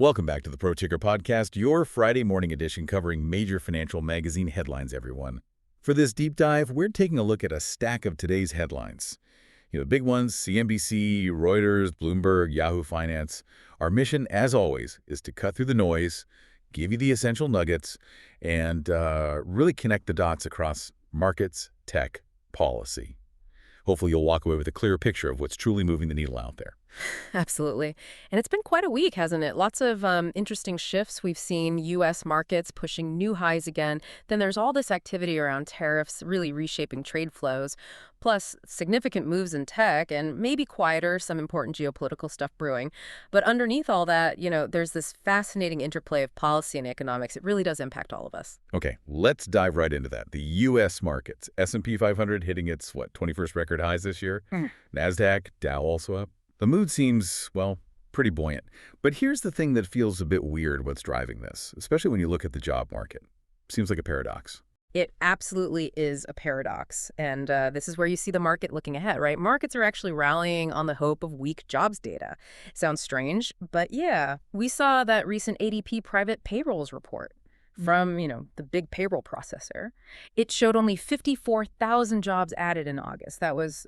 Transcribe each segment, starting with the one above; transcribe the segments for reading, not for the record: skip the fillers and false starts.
Welcome back to the Pro Ticker Podcast, your Friday morning edition covering major financial magazine headlines, everyone. For this deep dive, we're taking a look at a stack of today's headlines. The big ones, CNBC, Reuters, Bloomberg, Yahoo Finance. Our mission, as always, is to cut through the noise, give you the essential nuggets, and really connect the dots across markets, tech, policy. Hopefully you'll walk away with a clearer picture of what's truly moving the needle out there. Absolutely. And it's been quite a week, hasn't it? Lots of interesting shifts. We've seen U.S. markets pushing new highs again. Then there's all this activity around tariffs, really reshaping trade flows, plus significant moves in tech and maybe quieter, some important geopolitical stuff brewing. But underneath all that, there's this fascinating interplay of policy and economics. It really does impact all of us. Okay, let's dive right into that. The U.S. markets, S&P 500 hitting its, 21st record highs this year. NASDAQ, Dow also up. The mood seems, well, pretty buoyant. But here's the thing that feels a bit weird what's driving this, especially when you look at the job market. Seems like a paradox. It absolutely is a paradox. And this is where you see the market looking ahead, right? Markets are actually rallying on the hope of weak jobs data. Sounds strange, but yeah, we saw that recent ADP private payrolls report from, the big payroll processor. It showed only 54,000 jobs added in August. That was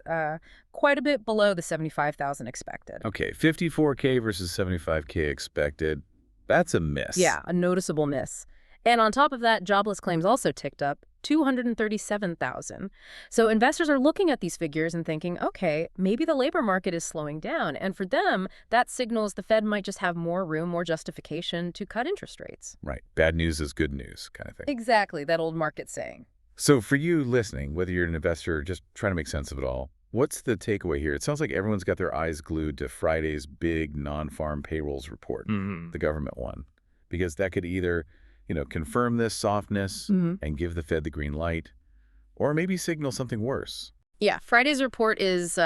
quite a bit below the 75,000 expected. Okay, 54K versus 75K expected. That's a miss. Yeah, a noticeable miss. And on top of that, jobless claims also ticked up, 237,000. So investors are looking at these figures and thinking, okay, maybe the labor market is slowing down. And for them, that signals the Fed might just have more room, more justification to cut interest rates. Right. Bad news is good news kind of thing. Exactly, that old market saying. So for you listening, whether you're an investor or just trying to make sense of it all, what's the takeaway here? It sounds like everyone's got their eyes glued to Friday's big non-farm payrolls report, the government one, because that could either confirm this softness and give the Fed the green light, or maybe signal something worse. Yeah, Friday's report is,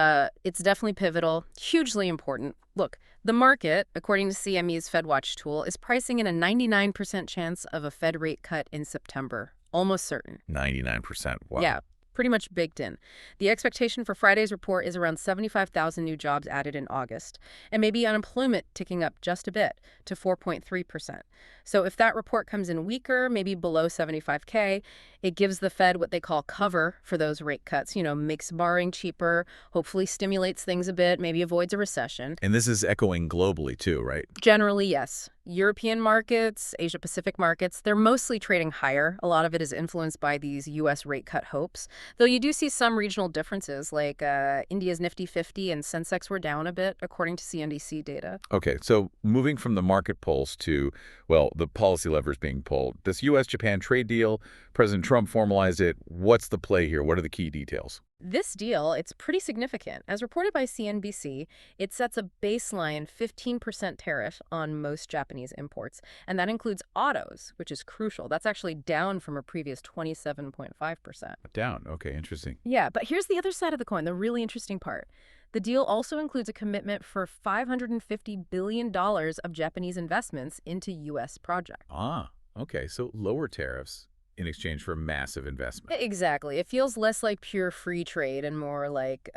it's definitely pivotal, hugely important. Look, the market, according to CME's FedWatch tool, is pricing in a 99% chance of a Fed rate cut in September. Almost certain. 99%. Wow. Yeah, pretty much baked in. The expectation for Friday's report is around 75,000 new jobs added in August, and maybe unemployment ticking up just a bit to 4.3%. So if that report comes in weaker, maybe below 75K, it gives the Fed what they call cover for those rate cuts, makes borrowing cheaper, hopefully stimulates things a bit, maybe avoids a recession. And this is echoing globally too, right? Generally, yes. European markets, Asia-Pacific markets, they're mostly trading higher. A lot of it is influenced by these U.S. rate cut hopes, though you do see some regional differences, like India's Nifty 50 and Sensex were down a bit, according to CNBC data. Okay, so moving from the market pulse to, well, the policy levers being pulled. This U.S.-Japan trade deal, President Trump formalized it. What's the play here? What are the key details? This deal, it's pretty significant. As reported by CNBC, it sets a baseline 15% tariff on most Japanese imports, and that includes autos, which is crucial. That's actually down from a previous 27.5%. Down. Okay, interesting. Yeah, but here's the other side of the coin, the really interesting part. The deal also includes a commitment for $550 billion of Japanese investments into U.S. projects. Ah, okay, so lower tariffs in exchange for massive investment. Exactly. It feels less like pure free trade and more like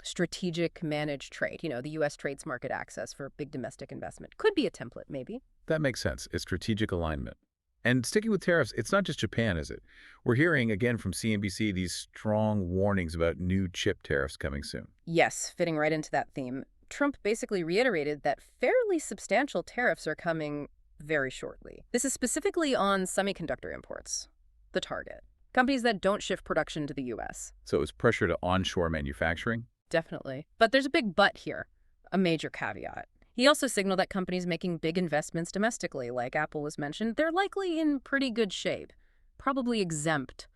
strategic managed trade. The U.S. trades market access for big domestic investment. Could be a template, maybe. That makes sense. It's strategic alignment. And sticking with tariffs, it's not just Japan, is it? We're hearing, again, from CNBC, these strong warnings about new chip tariffs coming soon. Yes, fitting right into that theme. Trump basically reiterated that fairly substantial tariffs are coming very shortly. This is specifically on semiconductor imports, the target. Companies that don't shift production to the U.S. So it's pressure to onshore manufacturing? Definitely. But there's a big but here, a major caveat. He also signaled that companies making big investments domestically, like Apple was mentioned, they're likely in pretty good shape, probably exempt.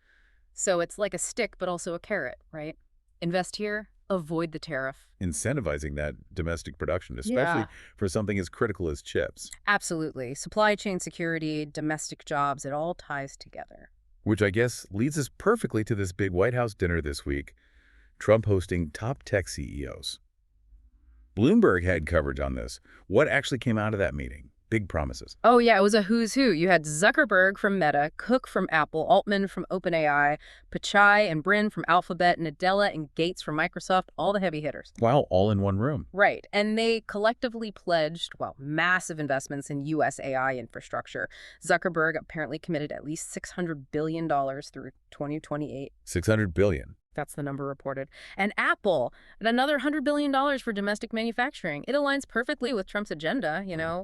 So it's like a stick, but also a carrot, right? Invest here, avoid the tariff. Incentivizing that domestic production, especially for something as critical as chips. Absolutely. Supply chain security, domestic jobs, it all ties together. Which I guess leads us perfectly to this big White House dinner this week, Trump hosting top tech CEOs. Bloomberg had coverage on this. What actually came out of that meeting? Big promises. Oh, yeah, it was a who's who. You had Zuckerberg from Meta, Cook from Apple, Altman from OpenAI, Pichai and Brin from Alphabet, Nadella and Gates from Microsoft, all the heavy hitters. Wow, all in one room. Right. And they collectively pledged, well, massive investments in U.S. AI infrastructure. Zuckerberg apparently committed at least $600 billion through 2028. 600 billion. That's the number reported. And Apple, at another $100 billion for domestic manufacturing. It aligns perfectly with Trump's agenda,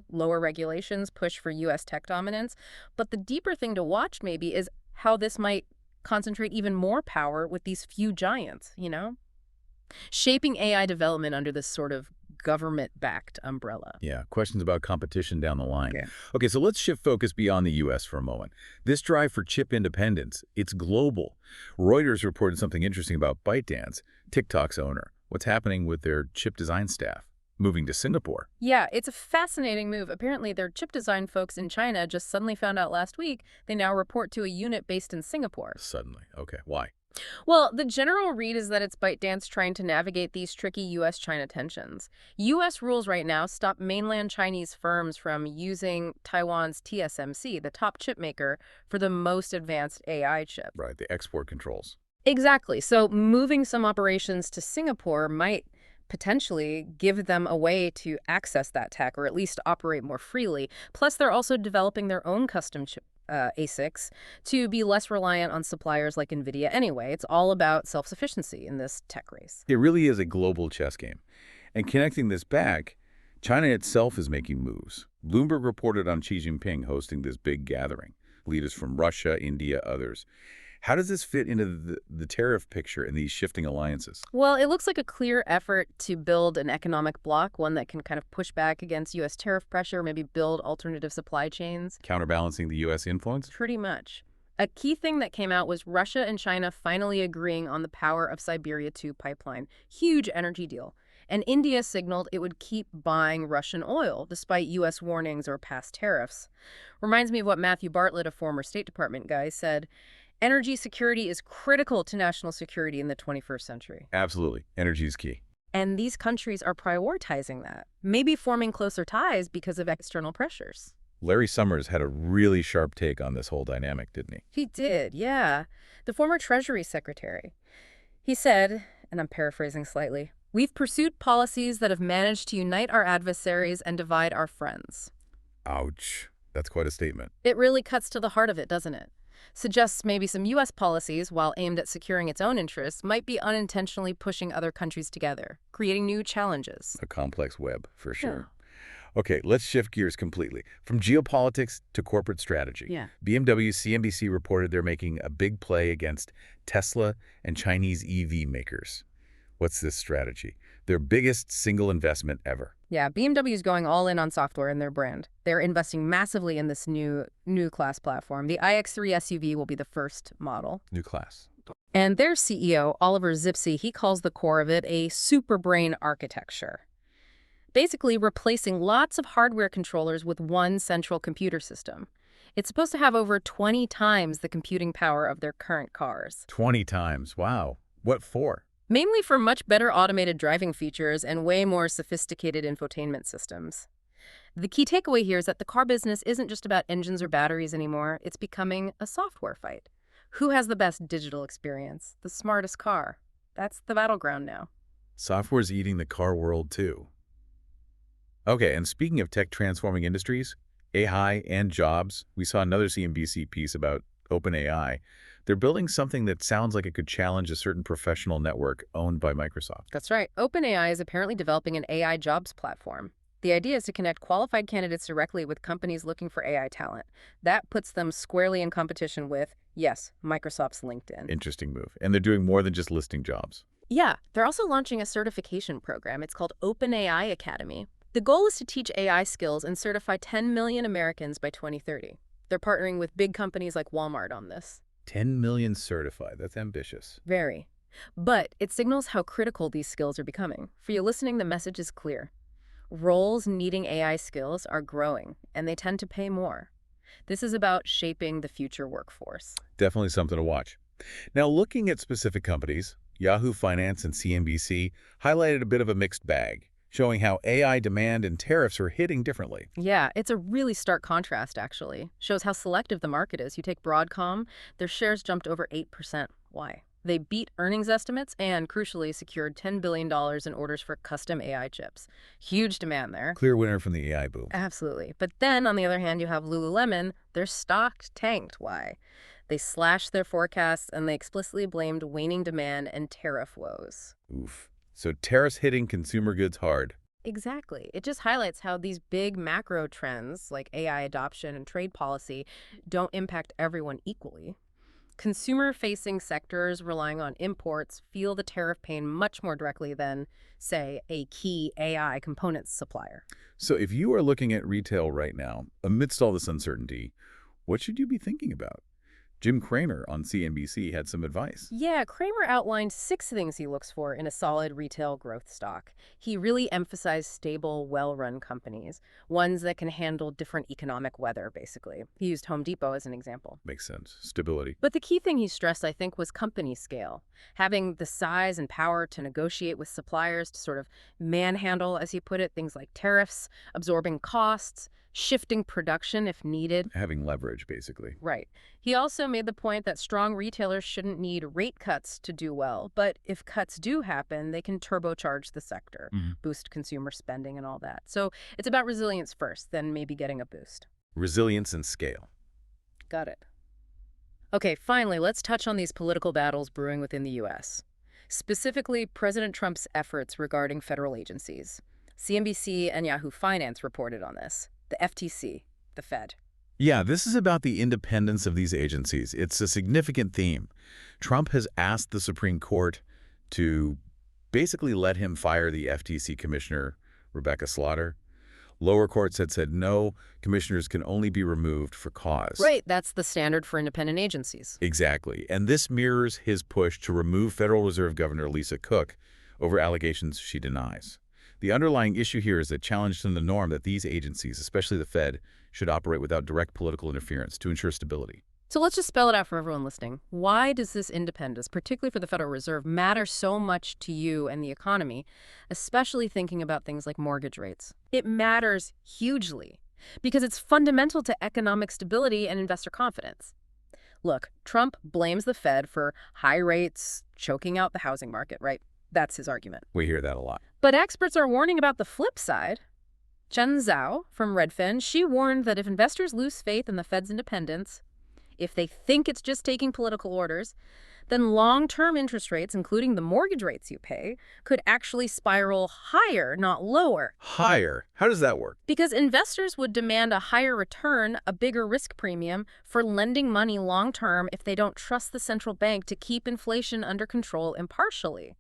lower regulations, push for U.S. tech dominance. But the deeper thing to watch maybe is how this might concentrate even more power with these few giants. Shaping AI development under this sort of government-backed umbrella. Yeah, questions about competition down the line. Yeah. Okay, so let's shift focus beyond the U.S. for a moment. This drive for chip independence, it's global. Reuters reported something interesting about ByteDance, TikTok's owner. What's happening with their chip design staff? Moving to Singapore. Yeah, it's a fascinating move. Apparently, their chip design folks in China just suddenly found out last week they now report to a unit based in Singapore. Suddenly. Okay, why? Well, the general read is that it's ByteDance trying to navigate these tricky U.S.-China tensions. U.S. rules right now stop mainland Chinese firms from using Taiwan's TSMC, the top chip maker, for the most advanced AI chip. Right, the export controls. Exactly. So moving some operations to Singapore might potentially give them a way to access that tech or at least operate more freely. Plus, they're also developing their own custom chip ASICs to be less reliant on suppliers like NVIDIA anyway. It's all about self-sufficiency in this tech race. It really is a global chess game. And connecting this back, China itself is making moves. Bloomberg reported on Xi Jinping hosting this big gathering. Leaders from Russia, India, others. How does this fit into the tariff picture in these shifting alliances? Well, it looks like a clear effort to build an economic bloc, one that can kind of push back against U.S. tariff pressure, maybe build alternative supply chains. Counterbalancing the U.S. influence? Pretty much. A key thing that came out was Russia and China finally agreeing on the Power of Siberia 2 pipeline. Huge energy deal. And India signaled it would keep buying Russian oil, despite U.S. warnings or past tariffs. Reminds me of what Matthew Bartlett, a former State Department guy, said. Energy security is critical to national security in the 21st century. Absolutely. Energy is key. And these countries are prioritizing that, maybe forming closer ties because of external pressures. Larry Summers had a really sharp take on this whole dynamic, didn't he? He did, yeah. The former Treasury Secretary. He said, and I'm paraphrasing slightly, "We've pursued policies that have managed to unite our adversaries and divide our friends." Ouch. That's quite a statement. It really cuts to the heart of it, doesn't it? Suggests maybe some U.S. policies, while aimed at securing its own interests, might be unintentionally pushing other countries together, creating new challenges. A complex web, for sure. Yeah. Okay, let's shift gears completely. From geopolitics to corporate strategy. Yeah. BMW CNBC reported they're making a big play against Tesla and Chinese EV makers. What's this strategy? Their biggest single investment ever. Yeah, BMW is going all in on software in their brand. They're investing massively in this new class platform. The iX3 SUV will be the first model. New class. And their CEO, Oliver Zipse, he calls the core of it a super brain architecture. Basically replacing lots of hardware controllers with one central computer system. It's supposed to have over 20 times the computing power of their current cars. 20 times. Wow. What for? Mainly for much better automated driving features and way more sophisticated infotainment systems. The key takeaway here is that the car business isn't just about engines or batteries anymore. It's becoming a software fight. Who has the best digital experience? The smartest car. That's the battleground now. Software's eating the car world, too. Okay, and speaking of tech transforming industries, AI and jobs, we saw another CNBC piece about OpenAI. They're building something that sounds like it could challenge a certain professional network owned by Microsoft. That's right. OpenAI is apparently developing an AI jobs platform. The idea is to connect qualified candidates directly with companies looking for AI talent. That puts them squarely in competition with, yes, Microsoft's LinkedIn. Interesting move. And they're doing more than just listing jobs. Yeah, they're also launching a certification program. It's called OpenAI Academy. The goal is to teach AI skills and certify 10 million Americans by 2030. They're partnering with big companies like Walmart on this. 10 million certified. That's ambitious. Very. But it signals how critical these skills are becoming. For you listening, the message is clear. Roles needing AI skills are growing, and they tend to pay more. This is about shaping the future workforce. Definitely something to watch. Now, looking at specific companies, Yahoo Finance and CNBC highlighted a bit of a mixed bag. showing how AI demand and tariffs are hitting differently. Yeah, it's a really stark contrast, actually. Shows how selective the market is. You take Broadcom, their shares jumped over 8%. Why? They beat earnings estimates and, crucially, secured $10 billion in orders for custom AI chips. Huge demand there. Clear winner from the AI boom. Absolutely. But then, on the other hand, you have Lululemon. Their stock tanked. Why? They slashed their forecasts and they explicitly blamed waning demand and tariff woes. Oof. So tariffs hitting consumer goods hard. Exactly. It just highlights how these big macro trends, like AI adoption and trade policy, don't impact everyone equally. Consumer-facing sectors relying on imports feel the tariff pain much more directly than, say, a key AI components supplier. So if you are looking at retail right now, amidst all this uncertainty, what should you be thinking about? Jim Cramer on CNBC had some advice. Yeah, Kramer outlined 6 things he looks for in a solid retail growth stock. He really emphasized stable, well-run companies, ones that can handle different economic weather, basically. He used Home Depot as an example. Makes sense. Stability. But the key thing he stressed, I think, was company scale. Having the size and power to negotiate with suppliers to sort of manhandle, as he put it, things like tariffs, absorbing costs, shifting production if needed. Having leverage, basically. Right. He also made the point that strong retailers shouldn't need rate cuts to do well, but if cuts do happen, they can turbocharge the sector, boost consumer spending and all that. So it's about resilience first, then maybe getting a boost. Resilience and scale. Got it. Okay, finally, let's touch on these political battles brewing within the U.S., specifically President Trump's efforts regarding federal agencies. CNBC and Yahoo Finance reported on this. The FTC, the Fed. Yeah, this is about the independence of these agencies. It's a significant theme. Trump has asked the Supreme Court to basically let him fire the FTC commissioner, Rebecca Slaughter. Lower courts had said no, commissioners can only be removed for cause. Right, that's the standard for independent agencies. Exactly. And this mirrors his push to remove Federal Reserve Governor Lisa Cook over allegations she denies. The underlying issue here is a challenge to the norm that these agencies, especially the Fed, should operate without direct political interference to ensure stability. So let's just spell it out for everyone listening. Why does this independence, particularly for the Federal Reserve, matter so much to you and the economy, especially thinking about things like mortgage rates? It matters hugely because it's fundamental to economic stability and investor confidence. Look, Trump blames the Fed for high rates choking out the housing market, right? That's his argument. We hear that a lot. But experts are warning about the flip side. Chen Zhao from Redfin, she warned that if investors lose faith in the Fed's independence, if they think it's just taking political orders, then long-term interest rates, including the mortgage rates you pay, could actually spiral higher, not lower. Higher? How does that work? Because investors would demand a higher return, a bigger risk premium, for lending money long-term if they don't trust the central bank to keep inflation under control impartially.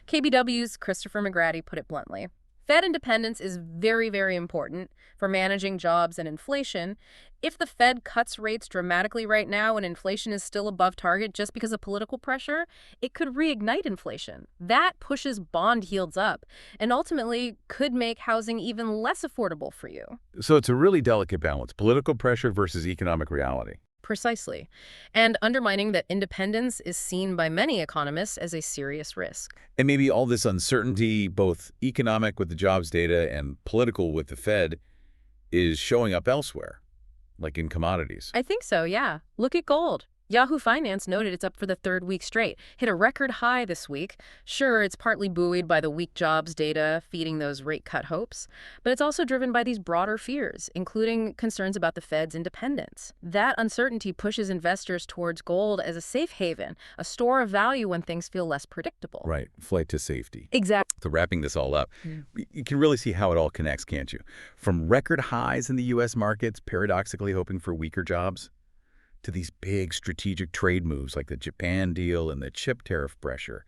KBW's Christopher McGrady put it bluntly. Fed independence is very, very important for managing jobs and inflation. If the Fed cuts rates dramatically right now and inflation is still above target just because of political pressure, it could reignite inflation. That pushes bond yields up and ultimately could make housing even less affordable for you. So it's a really delicate balance, political pressure versus economic reality. Precisely. And undermining that independence is seen by many economists as a serious risk. And maybe all this uncertainty, both economic with the jobs data and political with the Fed, is showing up elsewhere, like in commodities. I think so, yeah. Look at gold. Yahoo Finance noted it's up for the 3rd week straight, hit a record high this week. Sure, it's partly buoyed by the weak jobs data feeding those rate cut hopes, but it's also driven by these broader fears, including concerns about the Fed's independence. That uncertainty pushes investors towards gold as a safe haven, a store of value when things feel less predictable. Right, flight to safety. Exactly. So wrapping this all up, you can really see how it all connects, can't you? From record highs in the U.S. markets, paradoxically hoping for weaker jobs, to these big strategic trade moves like the Japan deal and the chip tariff pressure,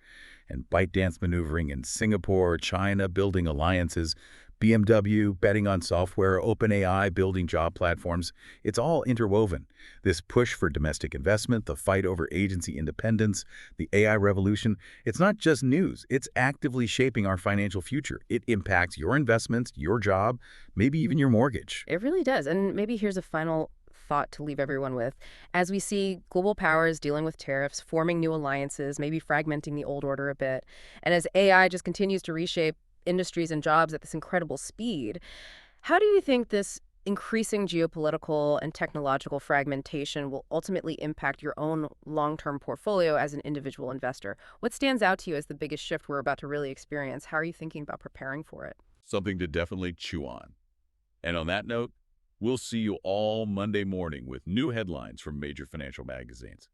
and ByteDance maneuvering in Singapore, China building alliances, BMW betting on software, OpenAI building job platforms. It's all interwoven. This push for domestic investment, the fight over agency independence, the AI revolution, it's not just news. It's actively shaping our financial future. It impacts your investments, your job, maybe even your mortgage. It really does. And maybe here's a final thought to leave everyone with. As we see global powers dealing with tariffs, forming new alliances, maybe fragmenting the old order a bit, and as AI just continues to reshape industries and jobs at this incredible speed. How do you think this increasing geopolitical and technological fragmentation will ultimately impact your own long-term portfolio as an individual investor? What stands out to you as the biggest shift we're about to really experience? How are you thinking about preparing for it? Something to definitely chew on. And on that note, we'll see you all Monday morning with new headlines from major financial magazines.